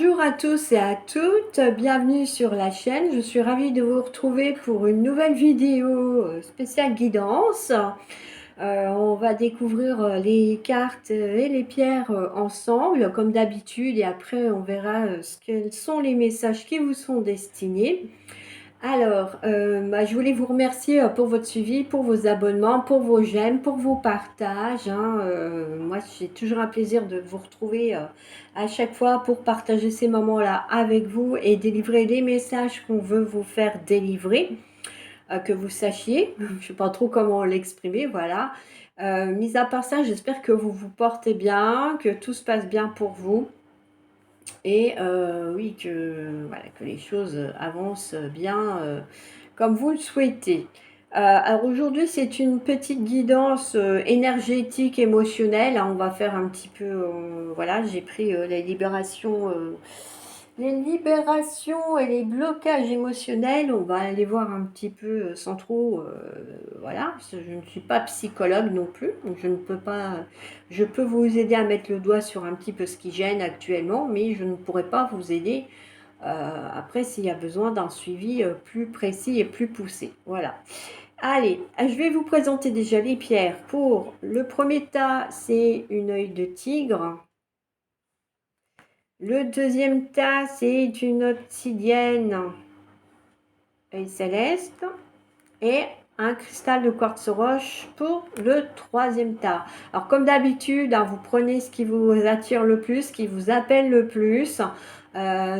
Bonjour à tous et à toutes, bienvenue sur la chaîne. Je suis ravie de vous retrouver pour une nouvelle vidéo spéciale guidance. On va découvrir les cartes et les pierres ensemble, comme d'habitude, et après on verra quels sont les messages qui vous sont destinés. Alors, je voulais vous remercier pour votre suivi, pour vos abonnements, pour vos j'aime, pour vos partages, hein. Moi, j'ai toujours un plaisir de vous retrouver à chaque fois pour partager ces moments-là avec vous et délivrer les messages qu'on veut vous faire délivrer, que vous sachiez. Je ne sais pas trop comment l'exprimer, voilà. Mis à part ça, j'espère que vous vous portez bien, que tout se passe bien pour vous. Et oui, voilà, que les choses avancent bien comme vous le souhaitez. Alors aujourd'hui, c'est une petite guidance énergétique, émotionnelle, hein. On va faire un petit peu, voilà, j'ai pris les libérations et les blocages émotionnels. On va aller voir un petit peu sans trop, voilà, parce que je ne suis pas psychologue non plus, donc je ne peux pas, je peux vous aider à mettre le doigt sur un petit peu ce qui gêne actuellement, mais je ne pourrai pas vous aider après s'il y a besoin d'un suivi plus précis et plus poussé. Voilà. Allez, je vais vous présenter déjà les pierres. Pour le premier tas, c'est une œil de tigre. Le deuxième tas, c'est une obsidienne œil céleste. Et un cristal de quartz roche pour le troisième tas. Alors comme d'habitude, hein, vous prenez ce qui vous attire le plus, ce qui vous appelle le plus.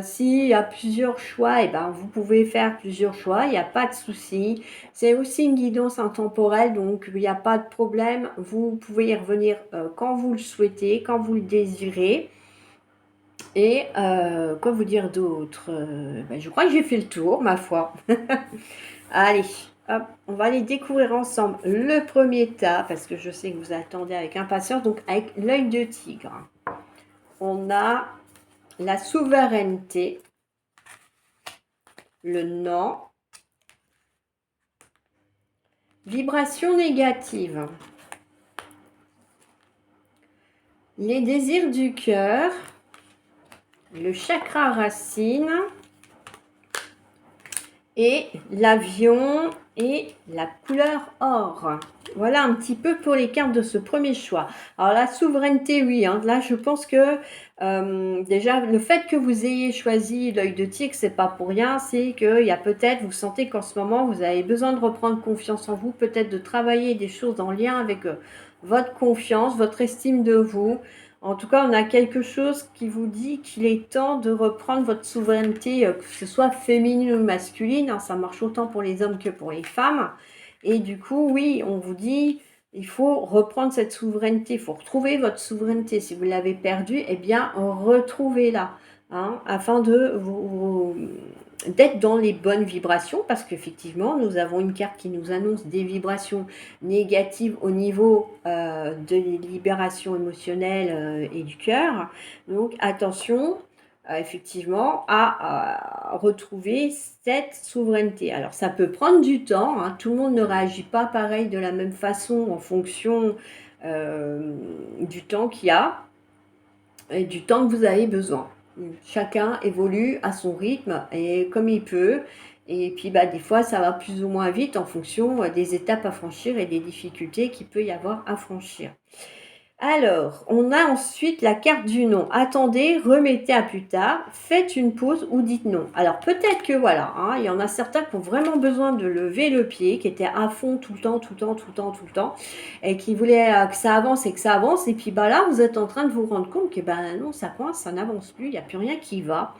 S'il y a plusieurs choix, vous pouvez faire plusieurs choix, il n'y a pas de souci. C'est aussi une guidance intemporelle, donc il n'y a pas de problème. Vous pouvez y revenir quand vous le souhaitez, quand vous le désirez. Et quoi vous dire d'autre? Je crois que j'ai fait le tour, ma foi. Allez, hop, on va les découvrir ensemble. Le premier tas, parce que je sais que vous attendez avec impatience, donc avec l'œil de tigre. On a la souveraineté, le non, vibration négative, les désirs du cœur, le chakra racine et l'avion et la couleur or. Voilà un petit peu pour les cartes de ce premier choix. Alors la souveraineté, oui, hein, là je pense que déjà le fait que vous ayez choisi l'œil de tigre, c'est pas pour rien, c'est qu'il y a peut-être, vous sentez qu'en ce moment vous avez besoin de reprendre confiance en vous, peut-être de travailler des choses en lien avec votre confiance, votre estime de vous. En tout cas, on a quelque chose qui vous dit qu'il est temps de reprendre votre souveraineté, que ce soit féminine ou masculine, hein, ça marche autant pour les hommes que pour les femmes. Et du coup, oui, on vous dit, il faut reprendre cette souveraineté, il faut retrouver votre souveraineté. Si vous l'avez perdue, eh bien, retrouvez-la, hein, afin de d'être dans les bonnes vibrations, parce qu'effectivement, nous avons une carte qui nous annonce des vibrations négatives au niveau de libération émotionnelle et du cœur. Donc, attention, effectivement, à retrouver cette souveraineté. Alors, ça peut prendre du temps, hein. Tout le monde ne réagit pas pareil de la même façon en fonction du temps qu'il y a et du temps que vous avez besoin. Chacun évolue à son rythme et comme il peut. Et puis, des fois, ça va plus ou moins vite en fonction des étapes à franchir et des difficultés qu'il peut y avoir à franchir. Alors, on a ensuite la carte du non. Attendez, remettez à plus tard, faites une pause ou dites non. Alors, peut-être que voilà, hein, il y en a certains qui ont vraiment besoin de lever le pied, qui étaient à fond tout le temps, tout le temps, tout le temps, tout le temps, et qui voulaient que ça avance et que ça avance. Et puis, là, vous êtes en train de vous rendre compte que, non, ça coince, ça n'avance plus, il n'y a plus rien qui va.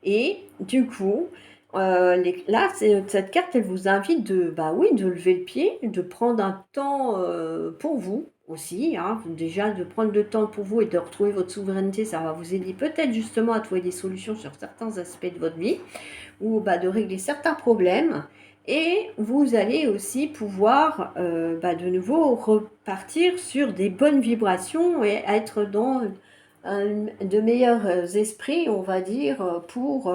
Et du coup, là, cette carte, elle vous invite oui, de lever le pied, de prendre un temps pour vous aussi, hein. Déjà, de prendre le temps pour vous et de retrouver votre souveraineté, ça va vous aider peut-être justement à trouver des solutions sur certains aspects de votre vie ou de régler certains problèmes. Et vous allez aussi pouvoir de nouveau repartir sur des bonnes vibrations et être dans de meilleurs esprits, on va dire, pour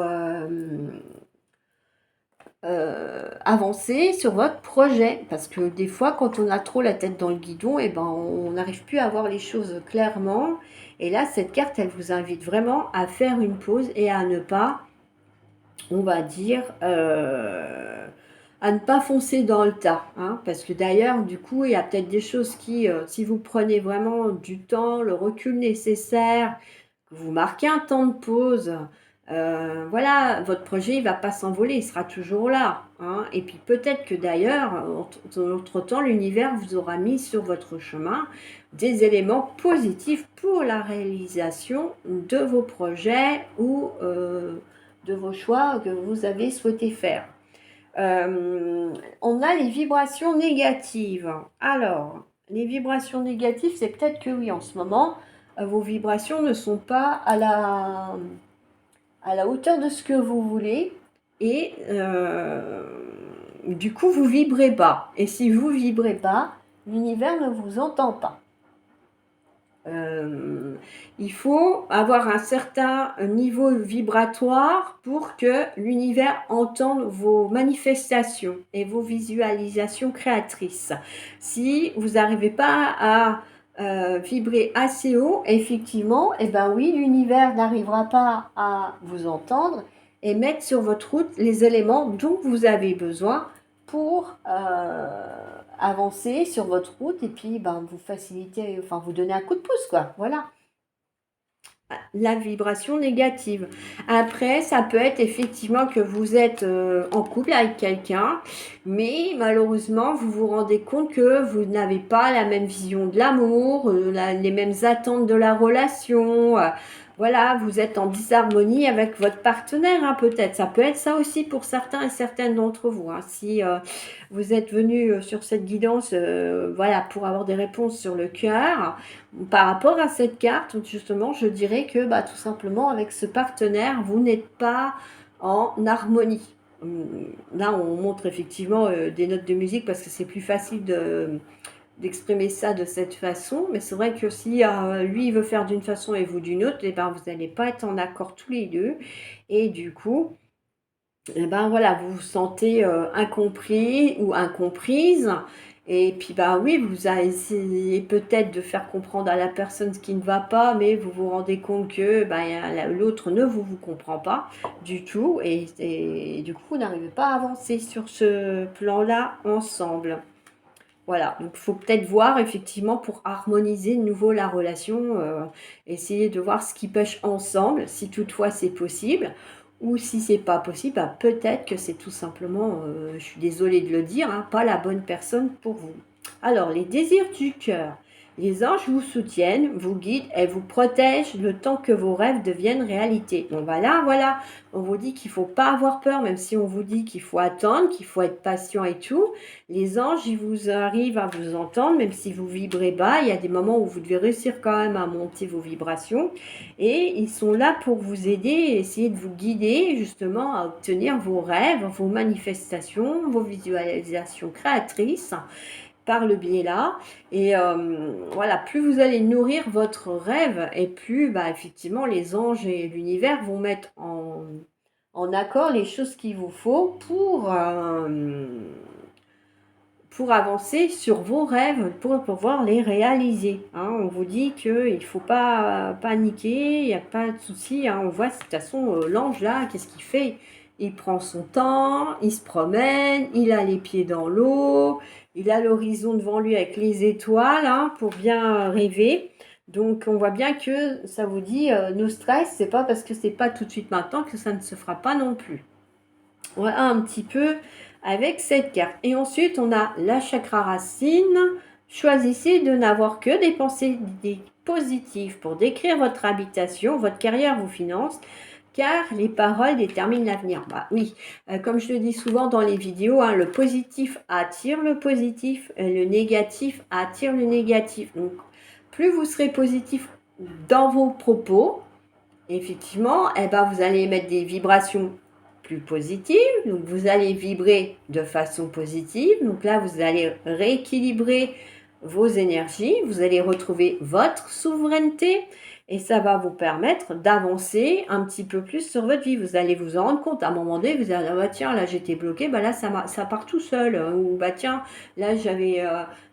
avancer sur votre projet. Parce que des fois, quand on a trop la tête dans le guidon, on n'arrive plus à voir les choses clairement. Et là, cette carte, elle vous invite vraiment à faire une pause et à ne pas, on va dire, à ne pas foncer dans le tas, hein, parce que d'ailleurs, du coup, il y a peut-être des choses qui, si vous prenez vraiment du temps, le recul nécessaire, que vous marquez un temps de pause, voilà, votre projet, il va pas s'envoler, il sera toujours là, hein. Et puis peut-être que d'ailleurs, entre-temps, l'univers vous aura mis sur votre chemin des éléments positifs pour la réalisation de vos projets ou de vos choix que vous avez souhaité faire. On a les vibrations négatives. Alors, les vibrations négatives, c'est peut-être que oui, en ce moment, vos vibrations ne sont pas à la hauteur de ce que vous voulez et du coup, vous vibrez bas. Et si vous vibrez bas, l'univers ne vous entend pas. Il faut avoir un certain niveau vibratoire pour que l'univers entende vos manifestations et vos visualisations créatrices. Si vous n'arrivez pas à vibrer assez haut, effectivement, eh ben oui, l'univers n'arrivera pas à vous entendre et mettre sur votre route les éléments dont vous avez besoin pour avancer sur votre route et puis vous faciliter, enfin vous donner un coup de pouce, quoi. Voilà. La vibration négative. Après, ça peut être effectivement que vous êtes en couple avec quelqu'un, mais malheureusement, vous vous rendez compte que vous n'avez pas la même vision de l'amour, les mêmes attentes de la relation. Voilà, vous êtes en disharmonie avec votre partenaire, hein, peut-être. Ça peut être ça aussi pour certains et certaines d'entre vous, hein. Si vous êtes venu sur cette guidance, voilà, pour avoir des réponses sur le cœur, par rapport à cette carte, justement, je dirais que tout simplement, avec ce partenaire, vous n'êtes pas en harmonie. Là, on montre effectivement des notes de musique parce que c'est plus facile d'exprimer ça de cette façon. Mais c'est vrai que si lui, il veut faire d'une façon et vous d'une autre, vous n'allez pas être en accord tous les deux. Et du coup, voilà, vous vous sentez incompris ou incomprise. Et puis oui, vous avez essayé peut-être de faire comprendre à la personne ce qui ne va pas, mais vous vous rendez compte que l'autre ne vous comprend pas du tout. Et du coup, vous n'arrivez pas à avancer sur ce plan-là ensemble. Voilà, donc il faut peut-être voir effectivement pour harmoniser de nouveau la relation, essayer de voir ce qui pêche ensemble, si toutefois c'est possible. Ou si c'est pas possible, peut-être que c'est tout simplement, je suis désolée de le dire, hein, pas la bonne personne pour vous. Alors, les désirs du cœur. Les anges vous soutiennent, vous guident et vous protègent le temps que vos rêves deviennent réalité. Donc voilà, on vous dit qu'il ne faut pas avoir peur, même si on vous dit qu'il faut attendre, qu'il faut être patient et tout. Les anges, ils vous arrivent à vous entendre, même si vous vibrez bas. Il y a des moments où vous devez réussir quand même à monter vos vibrations. Et ils sont là pour vous aider et essayer de vous guider justement à obtenir vos rêves, vos manifestations, vos visualisations créatrices par le biais là. Et voilà, plus vous allez nourrir votre rêve et plus effectivement les anges et l'univers vont mettre en accord les choses qu'il vous faut pour avancer sur vos rêves, pour pouvoir les réaliser, hein. On vous dit qu'il ne faut pas paniquer, il n'y a pas de souci, hein. On voit de toute façon l'ange là, qu'est-ce qu'il fait? Il prend son temps, il se promène, il a les pieds dans l'eau, il a l'horizon devant lui avec les étoiles, hein, pour bien rêver. Donc on voit bien que ça vous dit no stress, c'est pas parce que c'est pas tout de suite maintenant que ça ne se fera pas non plus. Voilà un petit peu avec cette carte. Et ensuite, on a la chakra racine. Choisissez de n'avoir que des pensées positives pour décrire votre habitation, votre carrière, vos finances, car les paroles déterminent l'avenir. Oui, comme je le dis souvent dans les vidéos, hein, le positif attire le positif, et le négatif attire le négatif. Donc, plus vous serez positif dans vos propos, effectivement, vous allez émettre des vibrations plus positives, donc vous allez vibrer de façon positive, donc là vous allez rééquilibrer vos énergies, vous allez retrouver votre souveraineté et ça va vous permettre d'avancer un petit peu plus sur votre vie. Vous allez vous en rendre compte, à un moment donné, vous allez dire, ah bah tiens, là j'étais bloqué, bah là ça part tout seul, ou bah tiens, là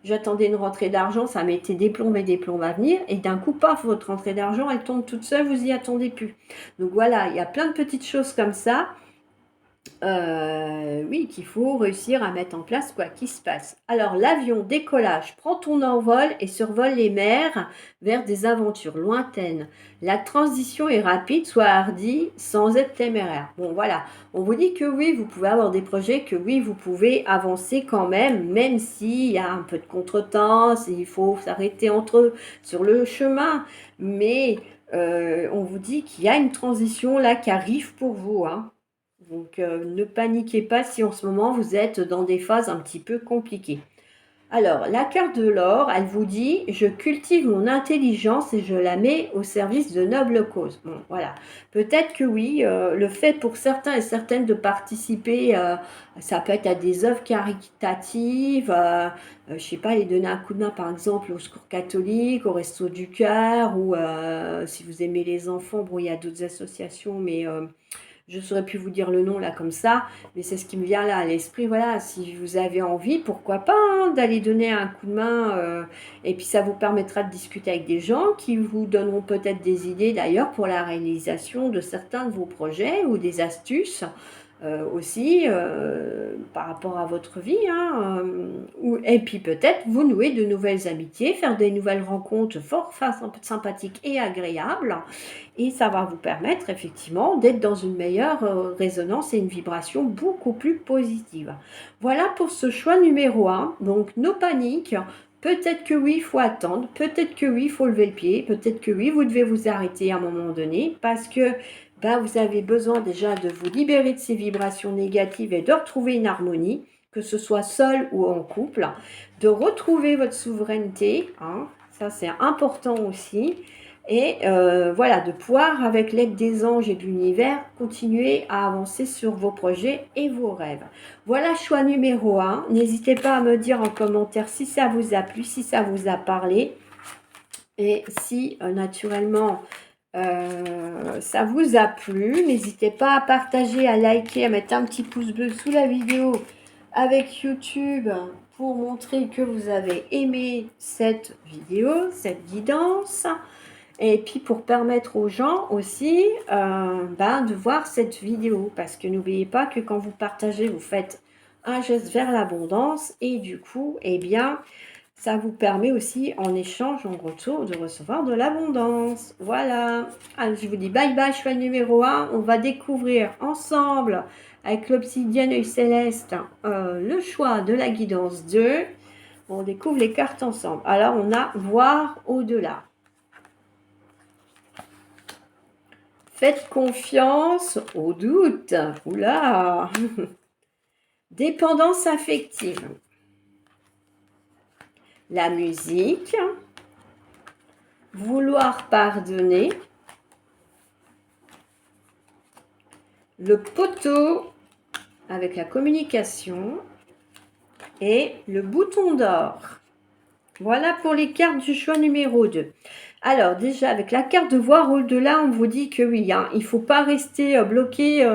j'attendais une rentrée d'argent, ça m'était des plombs à venir, et d'un coup, paf, votre rentrée d'argent, elle tombe toute seule, vous y attendez plus. Donc voilà, il y a plein de petites choses comme ça. Oui, qu'il faut réussir à mettre en place quoi qu'il se passe. Alors, l'avion, décollage, prends ton envol et survole les mers vers des aventures lointaines. La transition est rapide, sois hardi, sans être téméraire. Bon, voilà, on vous dit que oui, vous pouvez avoir des projets, que oui, vous pouvez avancer quand même s'il y a un peu de contretemps, s'il faut s'arrêter sur le chemin. Mais on vous dit qu'il y a une transition là qui arrive pour vous, hein. Donc, ne paniquez pas si en ce moment vous êtes dans des phases un petit peu compliquées. Alors, la carte de l'or, elle vous dit, je cultive mon intelligence et je la mets au service de nobles causes. Bon, voilà. Peut-être que oui, le fait pour certains et certaines de participer, ça peut être à des œuvres caritatives, je sais pas, les donner un coup de main par exemple au Secours catholique, au Resto du Cœur, ou si vous aimez les enfants, bon, il y a d'autres associations, mais je ne saurais plus vous dire le nom là comme ça, mais c'est ce qui me vient là à l'esprit. Voilà, si vous avez envie, pourquoi pas, hein, d'aller donner un coup de main, et puis ça vous permettra de discuter avec des gens qui vous donneront peut-être des idées d'ailleurs pour la réalisation de certains de vos projets ou des astuces aussi par rapport à votre vie, hein, et puis peut-être vous nouer de nouvelles amitiés, faire des nouvelles rencontres fort sympathiques et agréables, et ça va vous permettre effectivement d'être dans une meilleure résonance et une vibration beaucoup plus positive. Voilà pour ce choix numéro 1. Donc, no panique. Peut-être que oui, il faut attendre. Peut-être que oui, il faut lever le pied. Peut-être que oui, vous devez vous arrêter à un moment donné parce que vous avez besoin déjà de vous libérer de ces vibrations négatives et de retrouver une harmonie, que ce soit seul ou en couple, de retrouver votre souveraineté, hein, ça c'est important aussi, et voilà, de pouvoir, avec l'aide des anges et de l'univers, continuer à avancer sur vos projets et vos rêves. Voilà, choix numéro 1. N'hésitez pas à me dire en commentaire si ça vous a plu, si ça vous a parlé, et si naturellement ça vous a plu. N'hésitez pas à partager, à liker, à mettre un petit pouce bleu sous la vidéo avec YouTube pour montrer que vous avez aimé cette vidéo, cette guidance. Et puis pour permettre aux gens aussi de voir cette vidéo. Parce que n'oubliez pas que quand vous partagez, vous faites un geste vers l'abondance. Et du coup, eh bien, ça vous permet aussi en échange, en retour, de recevoir de l'abondance. Voilà. Alors, je vous dis bye bye, choix numéro 1. On va découvrir ensemble, avec l'obsidienne œil céleste, le choix de la guidance 2. On découvre les cartes ensemble. Alors, on a voir au-delà. Faites confiance au doute. Oula. Dépendance affective. La musique. Vouloir pardonner. Le poteau avec la communication. Et le bouton d'or. Voilà pour les cartes du choix numéro 2. Alors déjà, avec la carte de voir au-delà, on vous dit que oui, hein, il ne faut pas rester bloqué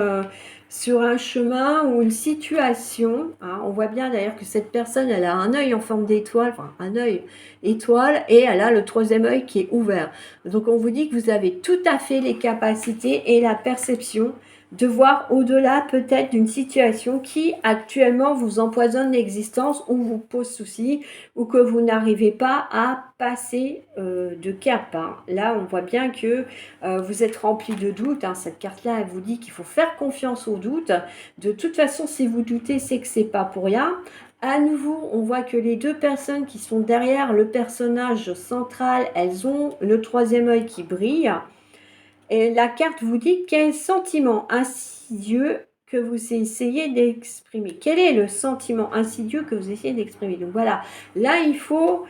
sur un chemin ou une situation. Hein. On voit bien d'ailleurs que cette personne, elle a un œil en forme d'étoile, enfin un œil étoile, et elle a le troisième œil qui est ouvert. Donc on vous dit que vous avez tout à fait les capacités et la perception de voir au-delà peut-être d'une situation qui actuellement vous empoisonne l'existence ou vous pose souci, ou que vous n'arrivez pas à passer de cap. Hein. Là, on voit bien que vous êtes rempli de doutes. Hein. Cette carte-là, elle vous dit qu'il faut faire confiance aux doutes. De toute façon, si vous doutez, c'est que c'est pas pour rien. À nouveau, on voit que les deux personnes qui sont derrière le personnage central, elles ont le troisième œil qui brille. Et la carte vous dit quel sentiment insidieux que vous essayez d'exprimer. Quel est le sentiment insidieux que vous essayez d'exprimer? Donc voilà, là il faut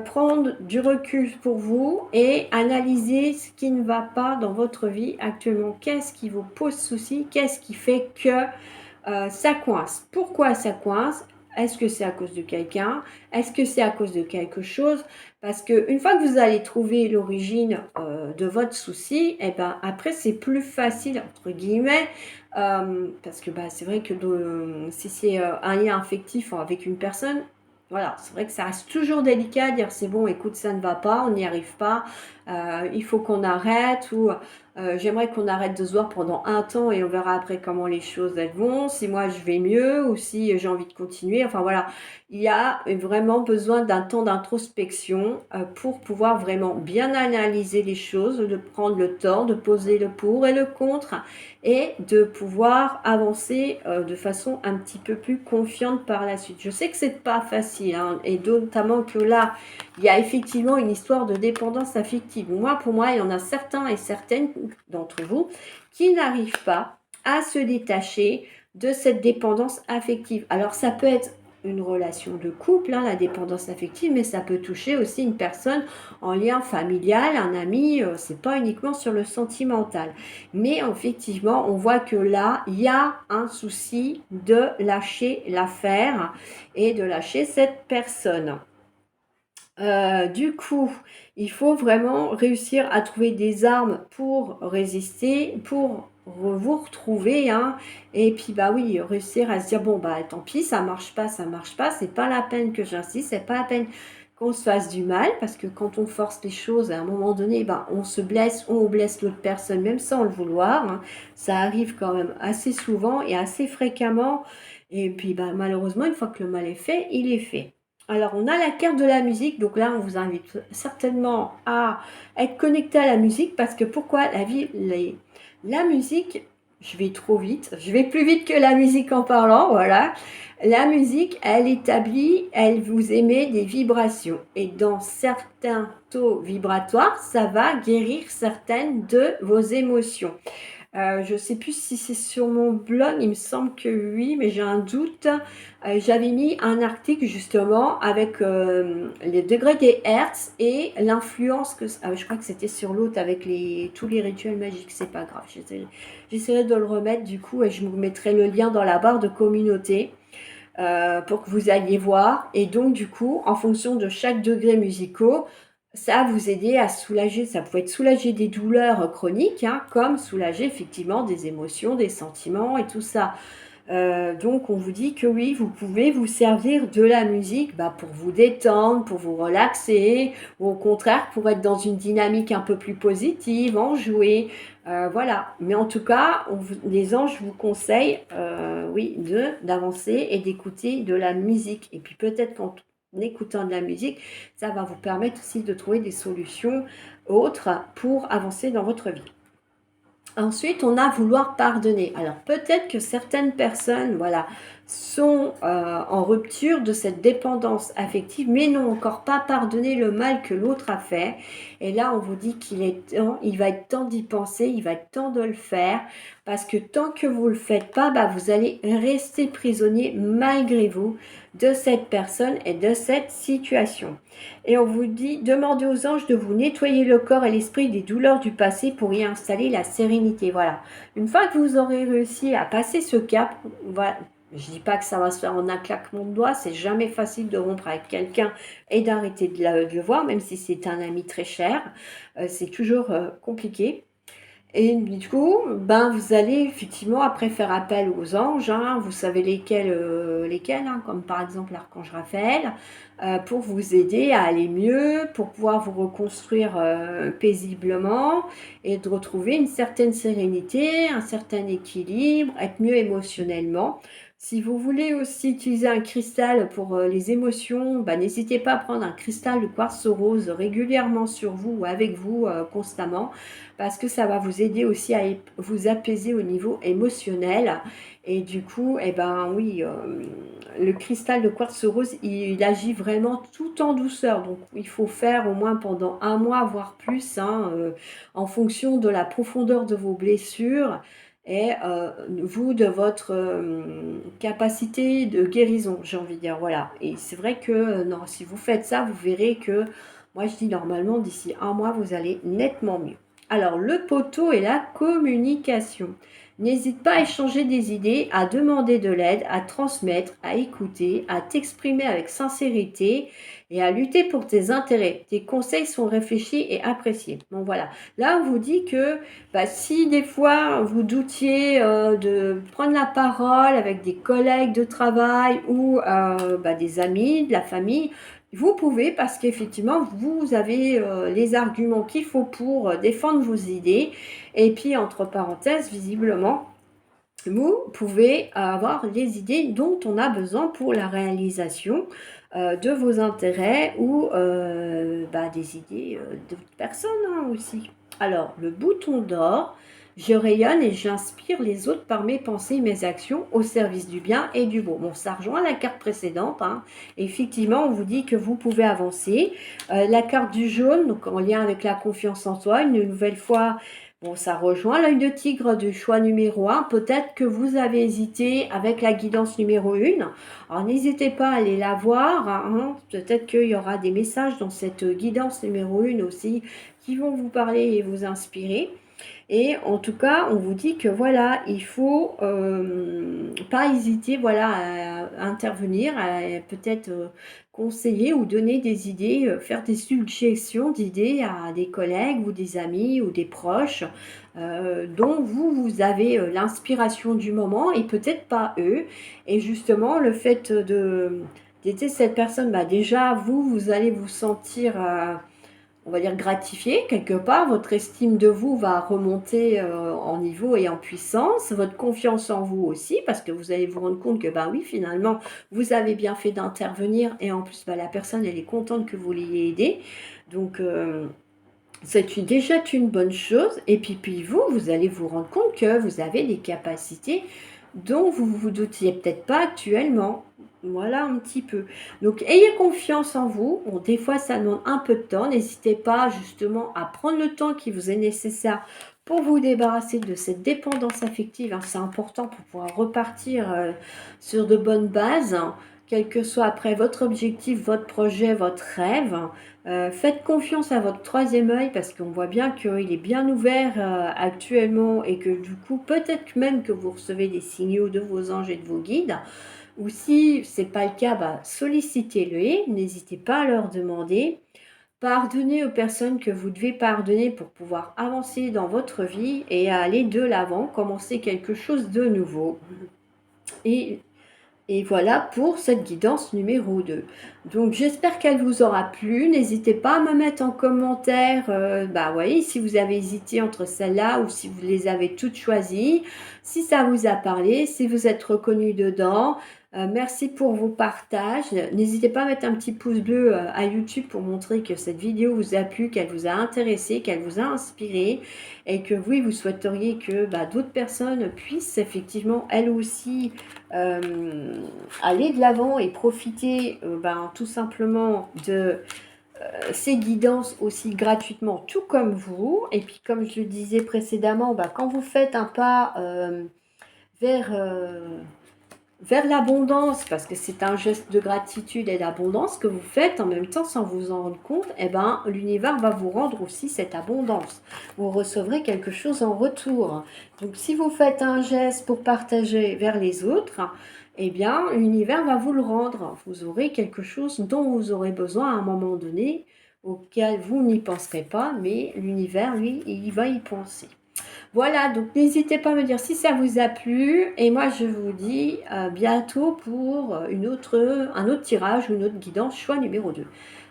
prendre du recul pour vous et analyser ce qui ne va pas dans votre vie actuellement. Qu'est-ce qui vous pose souci? Qu'est-ce qui fait que ça coince? Pourquoi ça coince? Est-ce que c'est à cause de quelqu'un? Est-ce que c'est à cause de quelque chose? Parce que une fois que vous allez trouver l'origine de votre souci, et ben après c'est plus facile entre guillemets parce que bah, c'est vrai que si c'est un lien affectif avec une personne, voilà, c'est vrai que ça reste toujours délicat de dire c'est bon, écoute, ça ne va pas, on n'y arrive pas, il faut qu'on arrête ou j'aimerais qu'on arrête de se voir pendant un temps et on verra après comment les choses elles vont, si moi je vais mieux ou si j'ai envie de continuer. Enfin voilà, il y a vraiment besoin d'un temps d'introspection pour pouvoir vraiment bien analyser les choses, de prendre le temps, de poser le pour et le contre et de pouvoir avancer de façon un petit peu plus confiante par la suite. Je sais que c'est pas facile hein, et notamment que là, il y a effectivement une histoire de dépendance affective. Moi, pour moi, il y en a certains et certaines d'entre vous qui n'arrivent pas à se détacher de cette dépendance affective. Alors, ça peut être une relation de couple, hein, la dépendance affective, mais ça peut toucher aussi une personne en lien familial, un ami, c'est pas uniquement sur le sentimental. Mais effectivement, on voit que là, il y a un souci de lâcher l'affaire et de lâcher cette personne. Du coup, il faut vraiment réussir à trouver des armes pour résister, pour vous retrouver, hein. Et puis, bah oui, réussir à se dire, bon, bah tant pis, ça marche pas, c'est pas la peine que j'insiste, c'est pas la peine qu'on se fasse du mal, parce que quand on force les choses, à un moment donné, ben, on se blesse, on blesse l'autre personne, même sans le vouloir, hein. Ça arrive quand même assez souvent et assez fréquemment. Et puis, bah, malheureusement, une fois que le mal est fait, il est fait. Alors, on a la carte de la musique. Donc là, on vous invite certainement à être connecté à la musique parce que pourquoi la musique, je vais trop vite, je vais plus vite que la musique en parlant, voilà. La musique, elle établit, elle vous émet des vibrations. Et dans certains taux vibratoires, ça va guérir certaines de vos émotions. Je ne sais plus si c'est sur mon blog, il me semble que oui, mais j'ai un doute. J'avais mis un article justement avec les degrés des hertz et l'influence que... je crois que c'était sur l'autre avec tous les rituels magiques, c'est pas grave. J'essaierai de le remettre du coup et je vous mettrai le lien dans la barre de communauté pour que vous alliez voir. Et donc du coup, en fonction de chaque degré musical, ça va vous aider à soulager, ça peut être soulager des douleurs chroniques, hein, comme soulager effectivement des émotions, des sentiments et tout ça. Donc on vous dit que oui, vous pouvez vous servir de la musique bah, pour vous détendre, pour vous relaxer, ou au contraire pour être dans une dynamique un peu plus positive, enjouée. Voilà. Mais en tout cas, les anges vous conseillent oui, d'avancer et d'écouter de la musique. Et puis peut-être qu'en écoutant de la musique, ça va vous permettre aussi de trouver des solutions autres pour avancer dans votre vie. Ensuite, on a vouloir pardonner. Alors peut-être que certaines personnes, voilà, sont en rupture de cette dépendance affective, mais n'ont encore pas pardonné le mal que l'autre a fait. Et là, on vous dit il va être temps d'y penser, il va être temps de le faire, parce que tant que vous le faites pas, bah, vous allez rester prisonnier malgré vous de cette personne et de cette situation. Et on vous dit, demandez aux anges de vous nettoyer le corps et l'esprit des douleurs du passé pour y installer la sérénité. Voilà. Une fois que vous aurez réussi à passer ce cap, voilà, je ne dis pas que ça va se faire en un claquement de doigts, c'est jamais facile de rompre avec quelqu'un et d'arrêter de le voir, même si c'est un ami très cher. C'est toujours compliqué. Et du coup, ben, vous allez effectivement après faire appel aux anges, hein, vous savez lesquels hein, comme par exemple l'archange Raphaël, pour vous aider à aller mieux, pour pouvoir vous reconstruire paisiblement et de retrouver une certaine sérénité, un certain équilibre, être mieux émotionnellement. Si vous voulez aussi utiliser un cristal pour les émotions, ben, n'hésitez pas à prendre un cristal de quartz rose régulièrement sur vous ou avec vous constamment parce que ça va vous aider aussi à vous apaiser au niveau émotionnel. Et du coup, eh ben oui, le cristal de quartz rose, il agit vraiment tout en douceur. Donc, il faut faire au moins pendant un mois, voire plus, hein, en fonction de la profondeur de vos blessures et vous, de votre capacité de guérison, j'ai envie de dire. Voilà. Et c'est vrai que non, si vous faites ça, vous verrez que, moi je dis normalement, d'ici un mois, vous allez nettement mieux. Alors, le poteau et la communication. N'hésite pas à échanger des idées, à demander de l'aide, à transmettre, à écouter, à t'exprimer avec sincérité et à lutter pour tes intérêts. Tes conseils sont réfléchis et appréciés. Bon, voilà. Là, on vous dit que bah, si des fois vous doutiez de prendre la parole avec des collègues de travail ou bah, des amis, de la famille, vous pouvez parce qu'effectivement, vous avez les arguments qu'il faut pour défendre vos idées. Et puis, entre parenthèses, visiblement, vous pouvez avoir les idées dont on a besoin pour la réalisation de vos intérêts ou bah, des idées d'autres personnes hein, aussi. Alors, le bouton d'or, je rayonne et j'inspire les autres par mes pensées et mes actions au service du bien et du beau. Bon, ça rejoint la carte précédente. Hein. Effectivement, on vous dit que vous pouvez avancer. La carte du jaune, donc en lien avec la confiance en soi, une nouvelle fois, bon, ça rejoint l'œil de tigre du choix numéro 1. Peut-être que vous avez hésité avec la guidance numéro 1. Alors, n'hésitez pas à aller la voir. Hein. Peut-être qu'il y aura des messages dans cette guidance numéro 1 aussi qui vont vous parler et vous inspirer. Et en tout cas, on vous dit que voilà, il faut pas hésiter voilà, à intervenir, à peut-être conseiller ou donner des idées, faire des suggestions d'idées à des collègues ou des amis ou des proches dont vous avez l'inspiration du moment et peut-être pas eux. Et justement, le fait d'aider cette personne, bah déjà, vous allez vous sentir on va dire gratifié quelque part, votre estime de vous va remonter en niveau et en puissance, votre confiance en vous aussi, parce que vous allez vous rendre compte que bah oui, finalement, vous avez bien fait d'intervenir et en plus, bah, la personne, elle est contente que vous l'ayez aidée. Donc, c'est déjà une bonne chose. Et puis vous allez vous rendre compte que vous avez des capacités dont vous vous doutiez peut-être pas actuellement. Voilà un petit peu. Donc, ayez confiance en vous. Bon, des fois, ça demande un peu de temps. N'hésitez pas justement à prendre le temps qui vous est nécessaire pour vous débarrasser de cette dépendance affective. Hein. C'est important pour pouvoir repartir sur de bonnes bases, hein, quel que soit après votre objectif, votre projet, votre rêve. Faites confiance à votre troisième œil parce qu'on voit bien qu'il est bien ouvert actuellement et que du coup, peut-être même que vous recevez des signaux de vos anges et de vos guides. Ou si ce n'est pas le cas, bah, sollicitez-les, n'hésitez pas à leur demander. Pardonnez aux personnes que vous devez pardonner pour pouvoir avancer dans votre vie et aller de l'avant, commencer quelque chose de nouveau. Et et voilà pour cette guidance numéro 2. Donc j'espère qu'elle vous aura plu. N'hésitez pas à me mettre en commentaire, bah voyez, si vous avez hésité entre celles-là ou si vous les avez toutes choisies, si ça vous a parlé, si vous êtes reconnu dedans. Merci pour vos partages. N'hésitez pas à mettre un petit pouce bleu à YouTube pour montrer que cette vidéo vous a plu, qu'elle vous a intéressé, qu'elle vous a inspiré et que vous souhaiteriez que bah, d'autres personnes puissent effectivement elles aussi aller de l'avant et profiter ben, tout simplement de ces guidances aussi gratuitement, tout comme vous. Et puis comme je le disais précédemment, ben, quand vous faites un pas vers, vers l'abondance, parce que c'est un geste de gratitude et d'abondance que vous faites en même temps sans vous en rendre compte, eh ben, l'univers va vous rendre aussi cette abondance. Vous recevrez quelque chose en retour. Donc si vous faites un geste pour partager vers les autres, eh bien, l'univers va vous le rendre. Vous aurez quelque chose dont vous aurez besoin à un moment donné, auquel vous n'y penserez pas, mais l'univers, lui, il va y penser. Voilà, donc n'hésitez pas à me dire si ça vous a plu. Et moi, je vous dis à bientôt pour un autre tirage ou une autre guidance, choix numéro 2.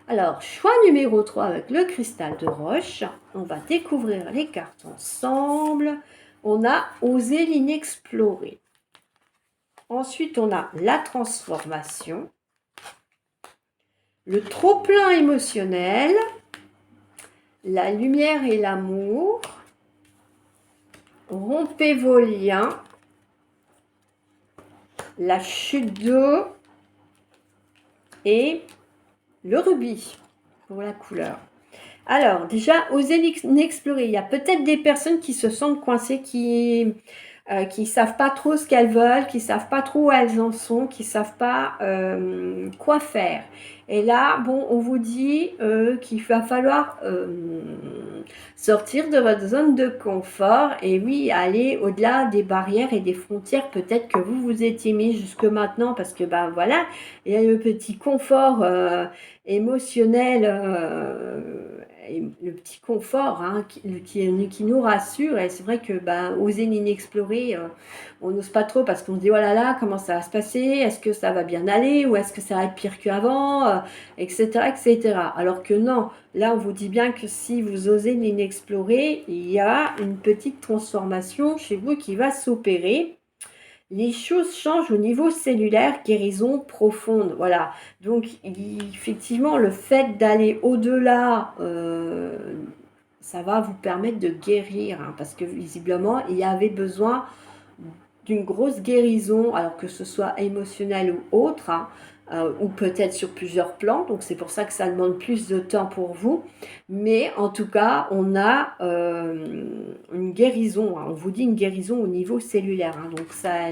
Alors, choix numéro 3 avec le cristal de roche. On va découvrir les cartes ensemble. On a osé l'inexploré. Ensuite, on a la transformation. Le trop-plein émotionnel. La lumière et l'amour. Rompez vos liens, la chute d'eau et le rubis pour la couleur. Alors, déjà, oser explorer. Il y a peut-être des personnes qui se sentent coincées, qui savent pas trop ce qu'elles veulent, qui savent pas trop où elles en sont, qui savent pas quoi faire. Et là, bon, on vous dit qu'il va falloir sortir de votre zone de confort et oui, aller au-delà des barrières et des frontières peut-être que vous étiez mis jusque maintenant parce que ben voilà, il y a le petit confort émotionnel, et le petit confort hein, qui nous rassure. Et c'est vrai que bah, oser l'inexploré, on n'ose pas trop parce qu'on se dit oh là là, comment ça va se passer? Est-ce que ça va bien aller? Ou est-ce que ça va être pire qu'avant? Etc., etc. Alors que non, là on vous dit bien que si vous osez l'inexplorer, il y a une petite transformation chez vous qui va s'opérer. Les choses changent au niveau cellulaire, guérison profonde. Voilà. Donc, effectivement, le fait d'aller au-delà, ça va vous permettre de guérir, hein, parce que visiblement, il y avait besoin d'une grosse guérison, alors que ce soit émotionnel ou autre, hein, ou peut-être sur plusieurs plans. Donc c'est pour ça que ça demande plus de temps pour vous. Mais en tout cas, on a une guérison. Hein. On vous dit une guérison au niveau cellulaire. Hein. Donc ça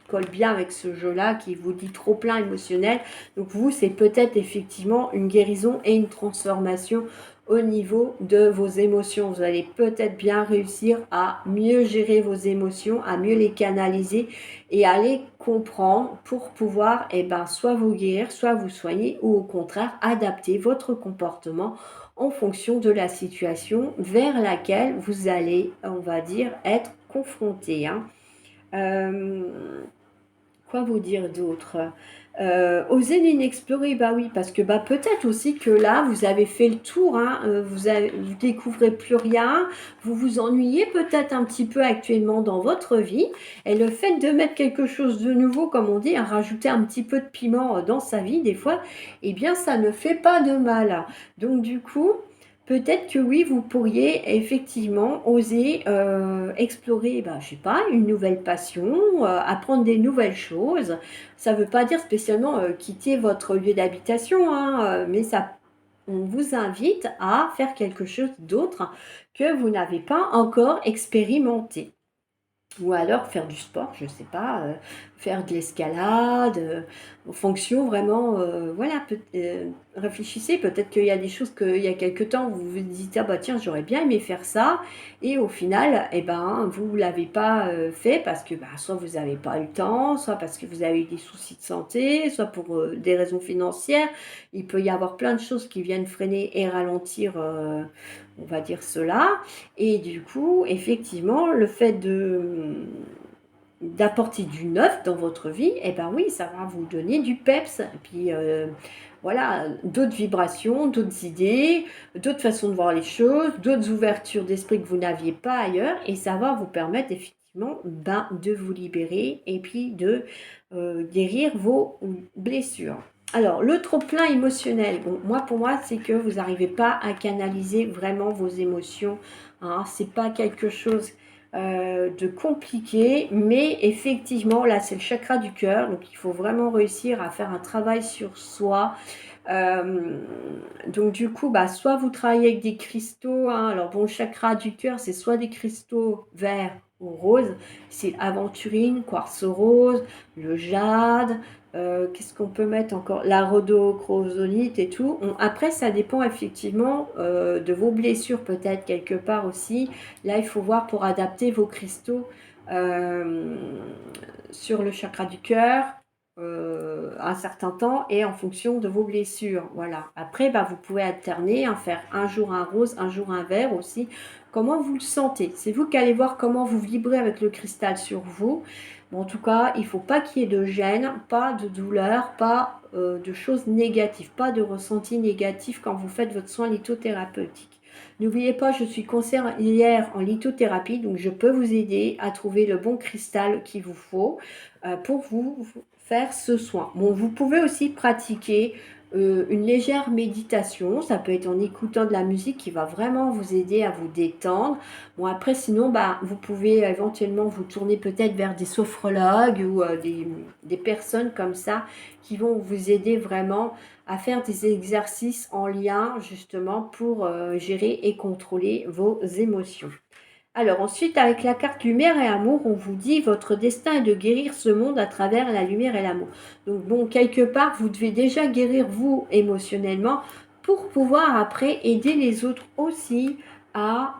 colle bien avec ce jeu-là qui vous dit trop plein émotionnel. Donc vous, c'est peut-être effectivement une guérison et une transformation au niveau de vos émotions. Vous allez peut-être bien réussir à mieux gérer vos émotions, à mieux les canaliser et à les comprendre pour pouvoir soit vous guérir, soit vous soigner ou au contraire adapter votre comportement en fonction de la situation vers laquelle vous allez, on va dire, être confronté. Hein. Euh, Quoi vous dire d'autre? Oser l'inexplorer, bah oui, parce que bah peut-être aussi que là, vous avez fait le tour, hein, vous découvrez plus rien, vous vous ennuyez peut-être un petit peu actuellement dans votre vie, et le fait de mettre quelque chose de nouveau, comme on dit, à rajouter un petit peu de piment dans sa vie, des fois, eh bien, ça ne fait pas de mal. Donc du coup, peut-être que oui, vous pourriez effectivement oser explorer, ben, je sais pas, une nouvelle passion, apprendre des nouvelles choses. Ça ne veut pas dire spécialement quitter votre lieu d'habitation, hein, mais ça, on vous invite à faire quelque chose d'autre que vous n'avez pas encore expérimenté. Ou alors faire du sport, je ne sais pas, faire de l'escalade, en fonction vraiment, voilà, réfléchissez, peut-être qu'il y a des choses qu'il y a quelque temps, vous vous dites, ah bah tiens, j'aurais bien aimé faire ça, et au final, eh ben, vous ne l'avez pas fait parce que bah, soit vous n'avez pas eu le temps, soit parce que vous avez eu des soucis de santé, soit pour des raisons financières. Il peut y avoir plein de choses qui viennent freiner et ralentir, on va dire cela. Et du coup, effectivement, le fait d'apporter du neuf dans votre vie, eh ben oui, ça va vous donner du peps. Et puis voilà, d'autres vibrations, d'autres idées, d'autres façons de voir les choses, d'autres ouvertures d'esprit que vous n'aviez pas ailleurs. Et ça va vous permettre effectivement de vous libérer et puis de guérir vos blessures. Alors, le trop-plein émotionnel, bon, pour moi, c'est que vous n'arrivez pas à canaliser vraiment vos émotions. Hein, c'est pas quelque chose de compliqué, mais effectivement, là, c'est le chakra du cœur, donc il faut vraiment réussir à faire un travail sur soi. Euh, donc du coup, bah, soit vous travaillez avec des cristaux, hein, alors bon, le chakra du cœur, c'est soit des cristaux verts ou roses, c'est aventurine, quartz rose, le jade, qu'est-ce qu'on peut mettre encore? La rhodochrosonite et tout. Après, ça dépend effectivement de vos blessures peut-être quelque part aussi. Là, il faut voir pour adapter vos cristaux euh, sur le chakra du cœur un certain temps et en fonction de vos blessures. Voilà. Après, bah, vous pouvez alterner, hein, faire un jour un rose, un jour un vert aussi. Comment vous le sentez? C'est vous qui allez voir comment vous vibrez avec le cristal sur vous. Bon, en tout cas, il ne faut pas qu'il y ait de gêne, pas de douleur, pas de choses négatives, pas de ressenti négatif quand vous faites votre soin lithothérapeutique. N'oubliez pas, je suis conseillère en lithothérapie, donc je peux vous aider à trouver le bon cristal qu'il vous faut pour vous faire ce soin. Bon, vous pouvez aussi pratiquer une légère méditation. Ça peut être en écoutant de la musique qui va vraiment vous aider à vous détendre. Bon, après, sinon, bah, vous pouvez éventuellement vous tourner peut-être vers des sophrologues ou des personnes comme ça qui vont vous aider vraiment à faire des exercices en lien justement pour gérer et contrôler vos émotions. Alors ensuite, avec la carte lumière et amour, on vous dit votre destin est de guérir ce monde à travers la lumière et l'amour. Donc bon, quelque part, vous devez déjà guérir vous émotionnellement pour pouvoir après aider les autres aussi à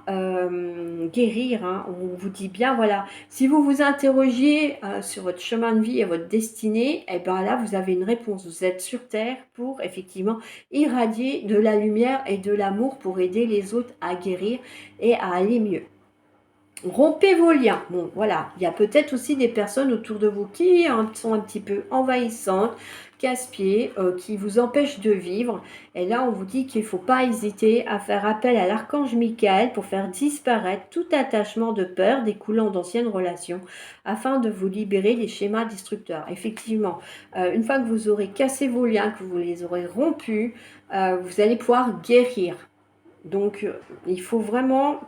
guérir. Hein. On vous dit bien, voilà, si vous vous interrogiez sur votre chemin de vie et votre destinée, et bien là, vous avez une réponse. Vous êtes sur Terre pour effectivement irradier de la lumière et de l'amour pour aider les autres à guérir et à aller mieux. Rompez vos liens. Bon, voilà. Il y a peut-être aussi des personnes autour de vous qui sont un petit peu envahissantes, casse-pieds, qui vous empêchent de vivre. Et là, on vous dit qu'il ne faut pas hésiter à faire appel à l'archange Michael pour faire disparaître tout attachement de peur découlant d'anciennes relations afin de vous libérer des schémas destructeurs. Effectivement, une fois que vous aurez cassé vos liens, que vous les aurez rompus, vous allez pouvoir guérir. Donc, il faut vraiment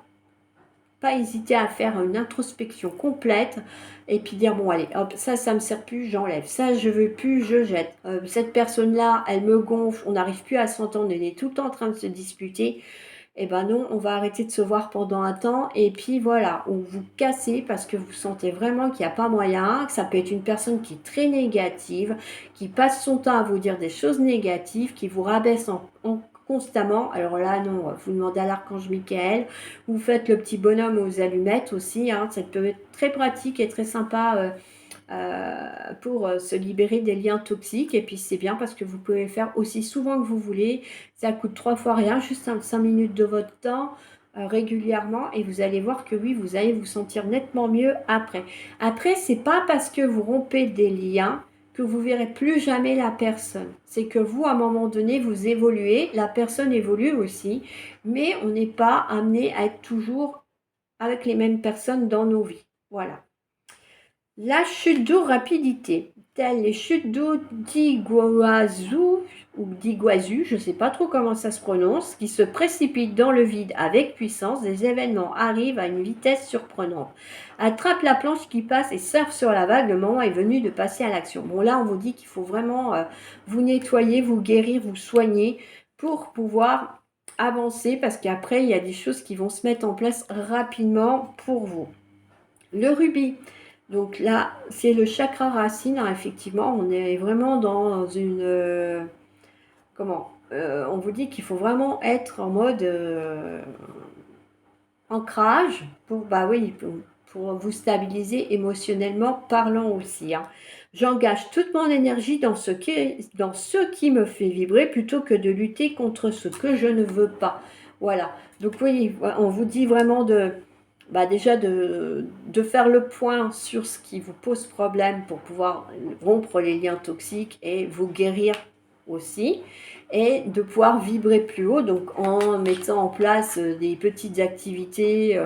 pas hésiter à faire une introspection complète et puis dire bon allez hop ça me sert plus, j'enlève ça, je veux plus, je jette. Cette personne là elle me gonfle, on n'arrive plus à s'entendre, on est tout le temps en train de se disputer. Eh ben non, on va arrêter de se voir pendant un temps et puis voilà, ou vous cassez parce que vous sentez vraiment qu'il n'y a pas moyen, que ça peut être une personne qui est très négative, qui passe son temps à vous dire des choses négatives, qui vous rabaisse constamment. Alors là, non, vous demandez à l'archange Michael, vous faites le petit bonhomme aux allumettes aussi, hein, ça peut être très pratique et très sympa pour se libérer des liens toxiques. Et puis c'est bien parce que vous pouvez le faire aussi souvent que vous voulez. Ça coûte 3 fois rien, juste 5 minutes de votre temps régulièrement et vous allez voir que oui, vous allez vous sentir nettement mieux après. Après, c'est pas parce que vous rompez des liens que vous verrez plus jamais la personne. C'est que vous, à un moment donné, vous évoluez, la personne évolue aussi, mais on n'est pas amené à être toujours avec les mêmes personnes dans nos vies. Voilà. La chute d'eau rapidité, telles les chutes d'eau d'Iguazu ou d'Iguazu, je ne sais pas trop comment ça se prononce, qui se précipitent dans le vide avec puissance, des événements arrivent à une vitesse surprenante. Attrape la planche qui passe et surfe sur la vague, le moment est venu de passer à l'action. Bon là on vous dit qu'il faut vraiment vous nettoyer, vous guérir, vous soigner pour pouvoir avancer parce qu'après il y a des choses qui vont se mettre en place rapidement pour vous. Le rubis. Donc là, c'est le chakra racine, hein, effectivement, on est vraiment dans une... on vous dit qu'il faut vraiment être en mode ancrage pour, bah oui, pour vous stabiliser émotionnellement parlant aussi. Hein. J'engage toute mon énergie dans ce qui me fait vibrer plutôt que de lutter contre ce que je ne veux pas. Voilà. Donc oui, on vous dit vraiment de déjà de faire le point sur ce qui vous pose problème pour pouvoir rompre les liens toxiques et vous guérir aussi et de pouvoir vibrer plus haut, donc en mettant en place des petites activités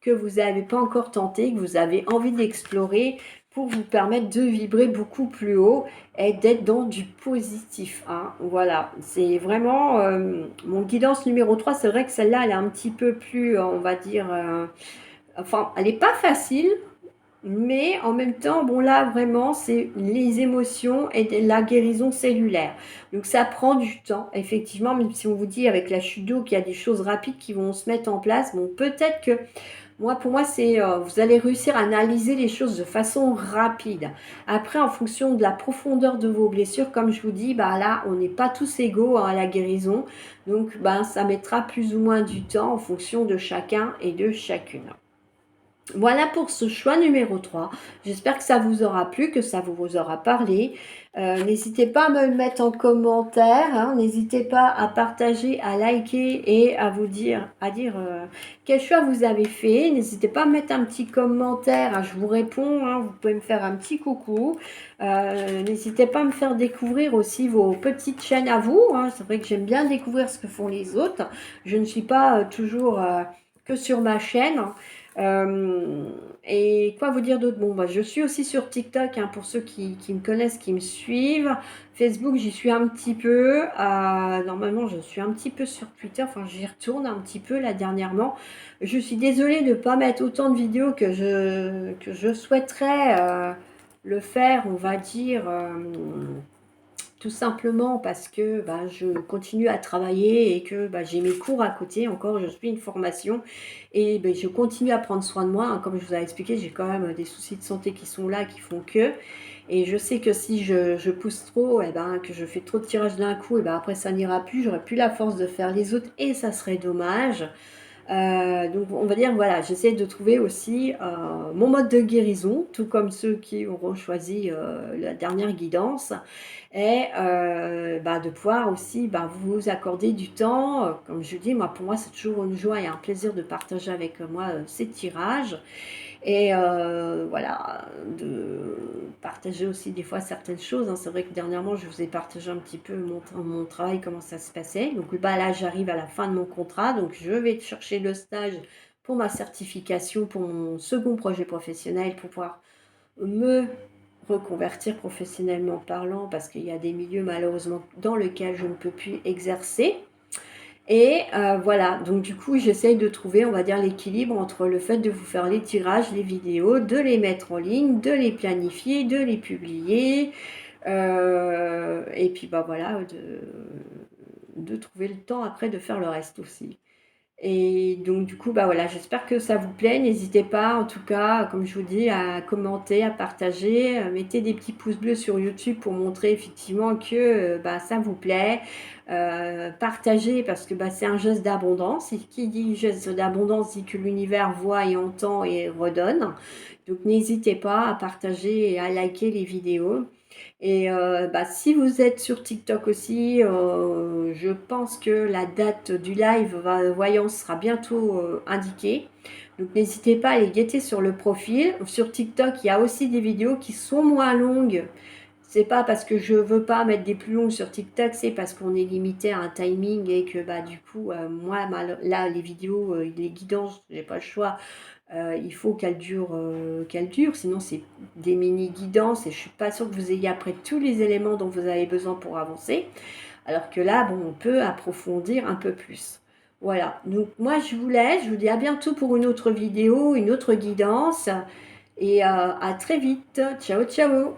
que vous n'avez pas encore tentées, que vous avez envie d'explorer pour vous permettre de vibrer beaucoup plus haut et d'être dans du positif. Hein. Voilà, c'est vraiment mon guidance numéro 3, c'est vrai que celle-là, elle est un petit peu plus, on va dire... Enfin, elle n'est pas facile, mais en même temps, bon là, vraiment, c'est les émotions et la guérison cellulaire. Donc ça prend du temps, effectivement, même si on vous dit avec la chute d'eau qu'il y a des choses rapides qui vont se mettre en place, bon, peut-être que pour moi, c'est vous allez réussir à analyser les choses de façon rapide. Après, en fonction de la profondeur de vos blessures, comme je vous dis, bah là, on n'est pas tous égaux à la guérison. Donc, ça mettra plus ou moins du temps en fonction de chacun et de chacune. Voilà pour ce choix numéro 3. J'espère que ça vous aura plu, que ça vous aura parlé. N'hésitez pas à me le mettre en commentaire. Hein. N'hésitez pas à partager, à liker et à dire quel choix vous avez fait. N'hésitez pas à mettre un petit commentaire. Hein. Je vous réponds. Hein. Vous pouvez me faire un petit coucou. N'hésitez pas à me faire découvrir aussi vos petites chaînes à vous. Hein. C'est vrai que j'aime bien découvrir ce que font les autres. Je ne suis pas toujours que sur ma chaîne. Et quoi vous dire d'autre? Bon, bah, je suis aussi sur TikTok, hein, pour ceux qui me connaissent, qui me suivent. Facebook, j'y suis un petit peu. Normalement, je suis un petit peu sur Twitter. Enfin, j'y retourne un petit peu là dernièrement. Je suis désolée de ne pas mettre autant de vidéos que je souhaiterais le faire, on va dire. Tout simplement parce que bah, je continue à travailler et que bah, j'ai mes cours à côté. Encore, je suis une formation et bah, je continue à prendre soin de moi, hein. Comme je vous ai expliqué, j'ai quand même des soucis de santé qui sont là, qui font que. Et je sais que si je pousse trop, et ben, que je fais trop de tirages d'un coup, et ben, après ça n'ira plus. J'aurai plus la force de faire les autres et ça serait dommage. Donc on va dire, voilà, j'essaie de trouver aussi mon mode de guérison, tout comme ceux qui auront choisi la dernière guidance, et bah, de pouvoir aussi bah, vous accorder du temps. Comme je dis, moi, pour moi, c'est toujours une joie et un plaisir de partager avec moi ces tirages. Et voilà, de partager aussi des fois certaines choses, hein. C'est vrai que dernièrement, je vous ai partagé un petit peu mon travail, comment ça se passait. Donc bah, là, j'arrive à la fin de mon contrat, donc je vais chercher le stage pour ma certification, pour mon second projet professionnel, pour pouvoir me reconvertir professionnellement parlant, parce qu'il y a des milieux malheureusement dans lesquels je ne peux plus exercer. Et voilà, donc du coup, j'essaye de trouver, on va dire, l'équilibre entre le fait de vous faire les tirages, les vidéos, de les mettre en ligne, de les planifier, de les publier, et puis bah voilà, de trouver le temps après de faire le reste aussi. Et donc du coup, bah voilà, j'espère que ça vous plaît. N'hésitez pas, en tout cas, comme je vous dis, à commenter, à partager. Mettez des petits pouces bleus sur YouTube pour montrer effectivement que bah, ça vous plaît. Partagez parce que bah, c'est un geste d'abondance. Et qui dit geste d'abondance dit que l'univers voit et entend et redonne. Donc n'hésitez pas à partager et à liker les vidéos. Et bah, si vous êtes sur TikTok aussi, je pense que la date du live voyance sera bientôt indiquée. Donc n'hésitez pas à les guetter sur le profil. Sur TikTok, il y a aussi des vidéos qui sont moins longues. C'est pas parce que je veux pas mettre des plus longues sur TikTok, c'est parce qu'on est limité à un timing et que bah du coup, moi, là, les vidéos, les guidances, j'ai pas le choix. Il faut qu'elle dure, sinon c'est des mini guidances et je suis pas sûre que vous ayez après tous les éléments dont vous avez besoin pour avancer. Alors que là, bon, on peut approfondir un peu plus. Voilà, donc moi je vous laisse, je vous dis à bientôt pour une autre vidéo, une autre guidance et à très vite. Ciao, ciao!